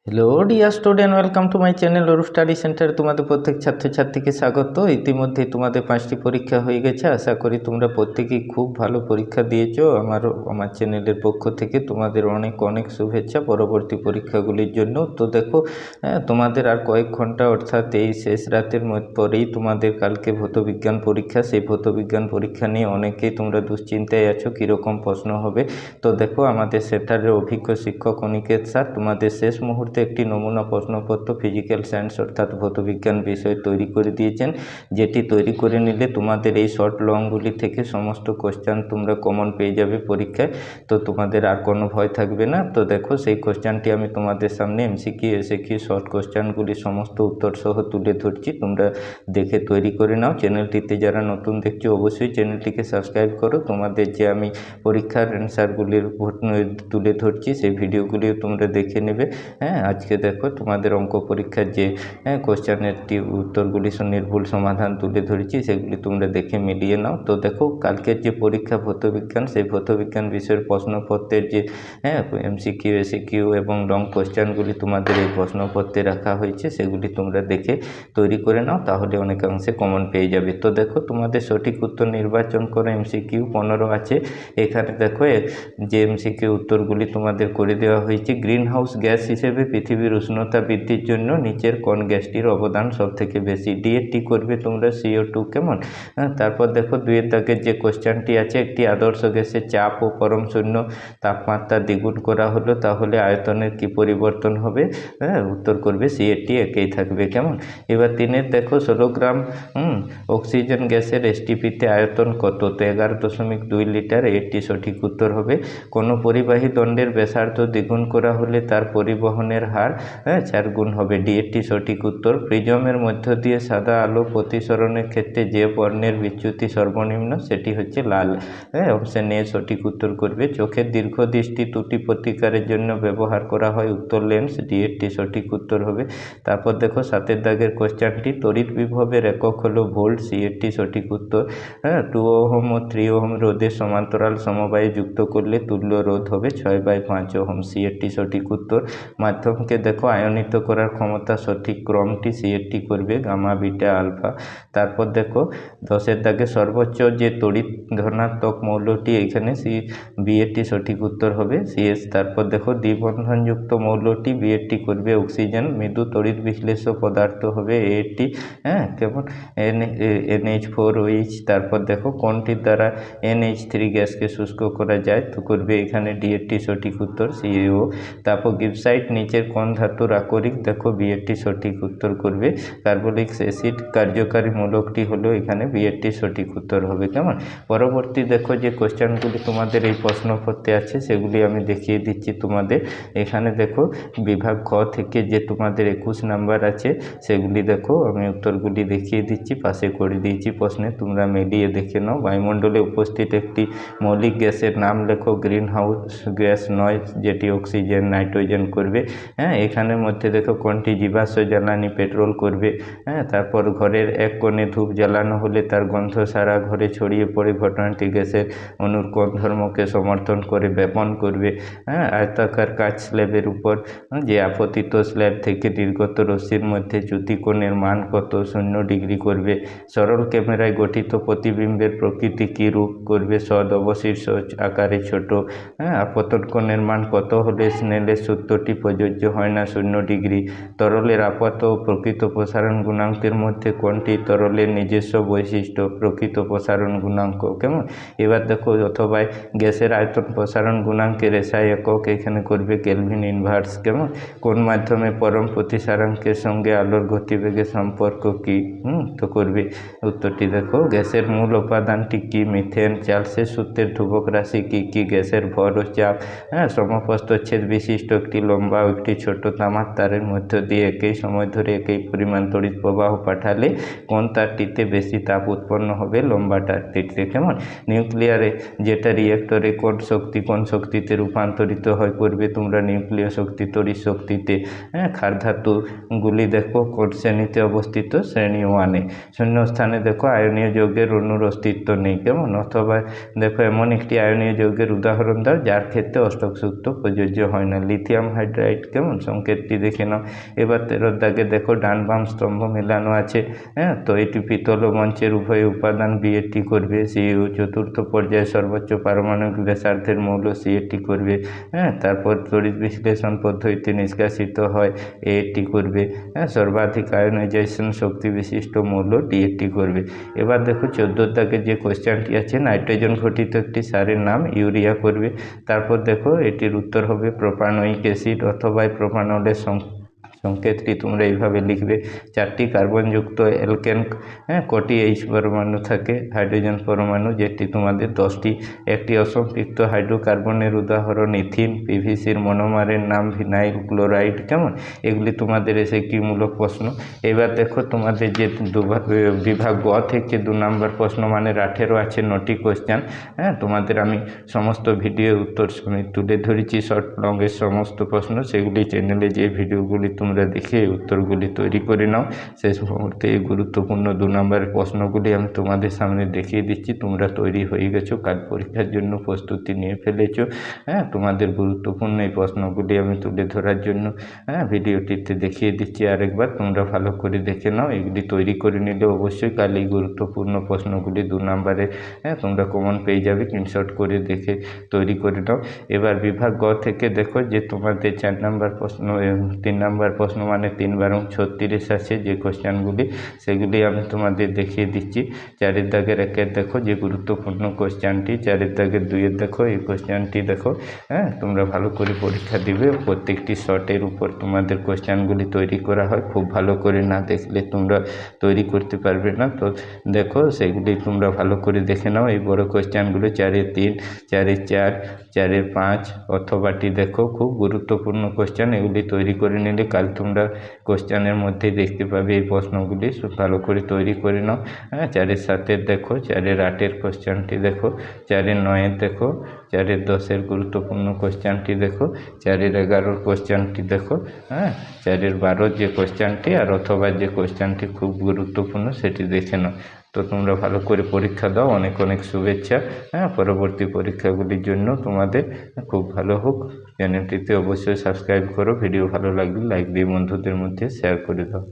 Hello dear student, welcome to my channel Arup study centre. তোমাদের প্রত্যেক ছাত্রছাত্রীকে স্বাগত। ইতিমধ্যে তোমাদের 5টি পরীক্ষা হয়ে গেছে। আশা করি তোমরা প্রত্যেকেই খুব ভালো পরীক্ষা দিয়েছো। আমার চ্যানেলের পক্ষ থেকে তোমাদের অনেক অনেক শুভেচ্ছা পরবর্তী পরীক্ষাগুলির জন্য। তো দেখো, তোমাদের আর কয়েক ঘন্টা, অর্থাৎ এই শেষ রাতের পরেই তোমাদের কালকে ভৌতবিজ্ঞান পরীক্ষা। সেই ভৌতবিজ্ঞান পরীক্ষা নিয়ে অনেকেই তোমরা দুশ্চিন্তায় আছো কীরকম প্রশ্ন হবে। তো দেখো, আমাদের সেন্টারের অভিজ্ঞ শিক্ষক অনিকেত স্যার তোমাদের শেষ মুহূর্তে একটি নমুনা প্রশ্নপত্র ফিজিক্যাল সায়েন্স অর্থাৎ ভৌতবিজ্ঞান বিষয়ে তৈরি করে দিয়েছেন, যেটি তৈরি করে নিলে তোমাদের এই শর্ট লংগুলি থেকে সমস্ত কোশ্চেন তোমরা কমন পেয়ে যাবে পরীক্ষায়। তো তোমাদের আর কোনো ভয় থাকবে না। তো দেখো, সেই কোশ্চেনটি আমি তোমাদের সামনে এমসিকিউ এসএকিউ শর্ট কোশ্চেনগুলি সমস্ত উত্তর সহ তুলে ধরছি, তোমরা দেখে তৈরি করে নাও। চ্যানেলটিতে যারা নতুন দেখছো অবশ্যই চ্যানেলটিকে সাবস্ক্রাইব করো। তোমাদের যে আমি পরীক্ষার অ্যান্সারগুলির তুলে ধরছি সেই ভিডিওগুলিও তোমরা দেখে নেবে। আজকে দেখো, তোমাদের অঙ্ক পরীক্ষার যে কোশ্চেনের উত্তরগুলি নির্ভুল সমাধান তুলে ধরেছি, সেগুলি তোমরা দেখে মিলিয়ে নাও। তো দেখো, কালকের যে পরীক্ষা ভৌতবিজ্ঞান, সেই ভৌতবিজ্ঞান বিষয়ের প্রশ্নপত্রের যে এমসিকিউ এসএকিউ এবং লং কোশ্চেনগুলি তোমাদের এই প্রশ্নপত্রে রাখা হয়েছে, সেগুলি তোমরা দেখে তৈরি করে নাও, তাহলে অনেকাংশে কমন পেয়ে যাবে। তো দেখো, তোমাদের সঠিক উত্তর নির্বাচন করে এমসিকিউ 15 আছে। এখানে দেখো, যে এমসিকিউ উত্তরগুলি তোমাদের করে দেওয়া হয়েছে। গ্রিন হাউস গ্যাস হিসেবে পৃথিবীর উষ্ণতা বৃদ্ধির জন্য নিচের কোন গ্যাসটির অবদান সবথেকে বেশি? ডিএটি করবে তোমরা CO2। কেমন? তারপর দেখো, 2 দাগের যে কোশ্চেনটি আছে, একটি আদর্শ গ্যাসের চাপ ও পরম শূন্য তাপমাত্রা দ্বিগুণ করা হলো তাহলে আয়তনের কি পরিবর্তন হবে? উত্তর করবে সিএটি, একেই থাকবে। কেমন? এবার 3 দেখো, 16 গ্রাম অক্সিজেন গ্যাসের STPতে আয়তন কত? তো 11.2 লিটার। এটি সঠিক উত্তর হবে। কোনো পরিবাহী দণ্ডের ব্যাসার্ধ দ্বিগুণ করা হলে তার পরিবহনের হার 4 গুণ হবে। ডিএটি সঠিক উত্তর। প্রিজমের মধ্য দিয়ে সাদা আলো প্রতিসরণের ক্ষেত্রে যে বর্ণের বিচ্যুতি সর্বনিম্ন, সেটি হচ্ছে লাল। অপশন এ সঠিক উত্তর করবে। চোখের দীর্ঘদৃষ্টি ত্রুটি প্রতিকারের জন্য ব্যবহার করা হয় উত্তর লেন্স। ডিএটি সঠিক উত্তর হবে। তারপর দেখো, 7 দাগের কোশ্চেনটি, তড়িৎ বিভবের একক হলো ভোল্ট। সিএটি সঠিক উত্তর। 2 ওহম ও 3 ওহম রোধের সমান্তরাল সমবায়ে যুক্ত করলে তুল্য রোধ হবে 6/5 ওহম। সিএটি সঠিক উত্তর। মাধ্যমকে দেখো, আয়নিত করার ক্ষমতা সঠিক ক্রমটি সিএটি করবে গামা বিটা আলফা। তারপর দেখো, 10 দাগে সর্বোচ্চ যে তড়িৎ ধনাত্মক মৌলটি, এখানে বিএটি সঠিক উত্তর হবে সিএস। তারপর দেখো, দ্বিবন্ধনযুক্ত মৌলটি বিএটি করবে অক্সিজেন। মৃদু তড়িৎ বিশ্লেষ্য পদার্থ হবে এটি। কেমন? NH4OH। তারপর দেখো, কোনটির দ্বারা NH3 গ্যাসকে শুষ্ক করা যায়? তো করবে এখানে ডিএটি সঠিক উত্তর CaO। তারপর গিবসাইট নিচের কোন ধাতুর আকরিক? দেখো বিএটি সঠিক উত্তর করবে কার্বলিক অ্যাসিড। কার্যকারী মূলকটি হলো এখানে বিএটি সঠিক উত্তর হবে। কেমন? পরবর্তী দেখো, যে কোশ্চেনগুলি তোমাদের এই প্রশ্নপত্রে আছে সেগুলি আমি দেখিয়ে দিচ্ছি তোমাদের। এখানে দেখো, বিভাগ খ থেকে যে তোমাদের 21 নাম্বার আছে সেগুলি দেখো, আমি উত্তরগুলি দেখিয়ে দিচ্ছি, পাশে করে দিয়েছি প্রশ্নে, তোমরা মিলিয়ে দেখে নাও। বায়ুমণ্ডলে উপস্থিত একটি মৌলিক গ্যাসের নাম লেখো। গ্রিন হাউস গ্যাস নয়, যেটি অক্সিজেন নাইট্রোজেন করবে। এখানের মধ্যে দেখো, কোনটি জীবাশ্ম জ্বালানি? পেট্রোল করবে। তারপর ঘরের এক কোণে ধূপ জ্বালানো হলে তার গন্ধ সারা ঘরে ছড়িয়ে পড়ে, ঘটনাটি গ্যাসের অণুর কোন ধর্মকে সমর্থন করে? ব্যাপন করবে। আয়তাকার কাচ স্ল্যাবের উপর যে আপতিত স্ল্যাব থেকে নির্গত রশ্মির মধ্যে চ্যুতিকোণের মান কত? 0 ডিগ্রি করবে। সরল ক্যামেরায় গঠিত প্রতিবিম্বের প্রকৃতি কী রূপ? করবে সদ অবশিষ্ট আকারে ছোট। আপতন কোণের মান কত হলে স্নেলের সূত্রটি প্রযোজ্য হয় না? 0 ডিগ্রি। তরলের আপাত ও প্রকৃত প্রসারণ গুণাঙ্কের মধ্যে কোনটি তরলের নিজস্ব বৈশিষ্ট্য? প্রকৃত প্রসারণ গুণাঙ্ক। কেমন? এবার দেখো, অথবা গ্যাসের আয়তন প্রসারণ গুণাঙ্কের SI একক, এখানে করবে কেলভিন ইনভার্স। কেমন? কোন মাধ্যমে পরম প্রতিসারাঙ্কের সঙ্গে আলোর গতিবেগের সম্পর্ক কি? তো করবে উত্তরটি দেখো, গ্যাসের মূল উপাদানটি কি? মিথেন। চার্লসের সূত্রের ধ্রুবক রাশি কি কি? গ্যাসের ভর ও চাপ। সমপ্রস্থচ্ছেদ বিশিষ্ট একটি লম্বা ও একটি ছোট তামার তারের মধ্য দিয়ে একই সময় ধরে একই পরিমাণ তড়িৎ প্রবাহ পাঠালে কোন তারটিতে বেশি তাপ উৎপন্ন হবে? লম্বা তারটিতে। কেমন? নিউক্লিয়ারে যেটা রিয়েক্টরে কোন শক্তিতে রূপান্তরিত হয়? করবে তোমরা নিউক্লিয় শক্তি তড়িৎ শক্তিতে। ক্ষার ধাতুগুলি দেখো কোন শ্রেণীতে অবস্থিত? শ্রেণী 1-এ। শূন্য স্থানে দেখো, আয়নীয় যৌগের অণুর অস্তিত্ব নেই। কেমন? অথবা দেখো, এমন একটি আয়নীয় যৌগের উদাহরণ দাও যার ক্ষেত্রে অষ্টক সূত্র প্রযোজ্য হয় না। লিথিয়াম হাইড্রাইড কেমন সংকেতটি দেখে নাও। এবার 13 দাগে দেখো ডান বাম স্তম্ভ মেলানো আছে। হ্যাঁ, তো এটি পিতল ও মঞ্চের উভয় উপাদান বিএটি করবে। সিইউ চতুর্থ পর্যায়ে সর্বোচ্চ পারমাণবিক ব্যাসার্ধের মৌল সিএটি করবে। হ্যাঁ, তারপর তড়িৎ বিশ্লেষণ পদ্ধতিতে নিষ্কাশিত হয় এটি করবে। হ্যাঁ, সর্বাধিক আয়নাইজেশন শক্তি বিশিষ্ট মৌল ডিএটি করবে। এবার দেখো 14 দাগে যে কোশ্চেনটি আছে, নাইট্রোজেন ঘটিত একটি সারের নাম ইউরিয়া করবে। তারপর দেখো এটির উত্তর হবে প্রোপানোয়িক অ্যাসিড অথবা প্রোপানলের সংকেতটি তোমরা এইভাবে লিখবে। 4টি কার্বনযুক্ত অ্যালকেন, হ্যাঁ, কটি এইচ পরমাণু থাকে, হাইড্রোজেন পরমাণু, যেটি তোমাদের 10টি। একটি অসম্পৃক্ত হাইড্রোকার্বনের উদাহরণ ইথিন। পিভিসির মনোমারের নাম ভিনাইল ক্লোরাইড। কেমন, এগুলি তোমাদের এসএকিউমূলক প্রশ্ন। এবার দেখো তোমাদের যে বিভাগ গ থেকে 2 নম্বর প্রশ্ন মানে 18 আছে 9টি কোশ্চেন। হ্যাঁ, তোমাদের আমি সমস্ত ভিডিও উত্তর আমি তুলে ধরেছি, শর্ট লংয়ের সমস্ত প্রশ্ন, সেগুলি চ্যানেলে যে ভিডিওগুলি তোমরা দেখে উত্তরগুলি তৈরি করে নাও। শেষ মুহূর্তে এই গুরুত্বপূর্ণ 2 নম্বরের প্রশ্নগুলি আমি তোমাদের সামনে দেখিয়ে দিচ্ছি। তোমরা তৈরি হয়ে গেছো, কাল পরীক্ষার জন্য প্রস্তুতি নিয়ে ফেলেছো। হ্যাঁ, তোমাদের গুরুত্বপূর্ণ এই প্রশ্নগুলি আমি তুলে ধরার জন্য ভিডিওটিতে দেখিয়ে দিচ্ছি আরেকবার। তোমরা ভালো করে দেখে নাও, এগুলি তৈরি করে নিলে অবশ্যই কাল এই গুরুত্বপূর্ণ প্রশ্নগুলি 2 নম্বরে তোমরা কমন পেয়ে যাবে। স্ক্রিনশট করে দেখে তৈরি করে নাও। এবার বিভাগ গ থেকে দেখো যে তোমাদের 4 নম্বর প্রশ্ন 3 নম্বর প্রশ্ন মানে 3 বারং 36 আছে যে কোশ্চেনগুলি, সেগুলি আমি তোমাদের দেখিয়ে দিচ্ছি। 4 দাগের 1 দেখো যে গুরুত্বপূর্ণ কোশ্চেনটি, 4 দাগের 2 দেখো এই কোশ্চেনটি দেখো। হ্যাঁ, তোমরা ভালো করে পরীক্ষা দিবে। প্রত্যেকটি শর্টের উপর তোমাদের কোশ্চেনগুলি তৈরি করা হয়, খুব ভালো করে না দেখলে তোমরা তৈরি করতে পারবে না। তো দেখো সেগুলি তোমরা ভালো করে দেখে নাও। এই বড় কোশ্চেনগুলো 4-3, 4-4, 4-5 অথবাটি দেখো, খুব গুরুত্বপূর্ণ কোশ্চেন। এগুলি তৈরি করে নিলে কাল তোমরা কোশ্চেনের মধ্যেই দেখতে পাবে এই প্রশ্নগুলি, ভালো করে তৈরি করে নাও। হ্যাঁ, 4-7 দেখো, 4-8 কোশ্চেনটি দেখো, 4-9 দেখো, 4-10 গুরুত্বপূর্ণ কোশ্চেনটি দেখো, 4-11 কোশ্চেনটি দেখো। হ্যাঁ, 4-12 যে কোশ্চেনটি আর অথবা যে কোশ্চেনটি খুব গুরুত্বপূর্ণ সেটি দেখে নাও। তো তোমরা ভালো করে পরীক্ষা দাও। অনেক অনেক শুভেচ্ছা। হ্যাঁ, পরবর্তী পরীক্ষাগুলির জন্য তোমাদের খুব ভালো হোক। চ্যানেলটিতে অবশ্যই সাবস্ক্রাইব করো। ভিডিও ভালো লাগলে লাইক দিয়ে বন্ধুদের মধ্যে শেয়ার করে দাও।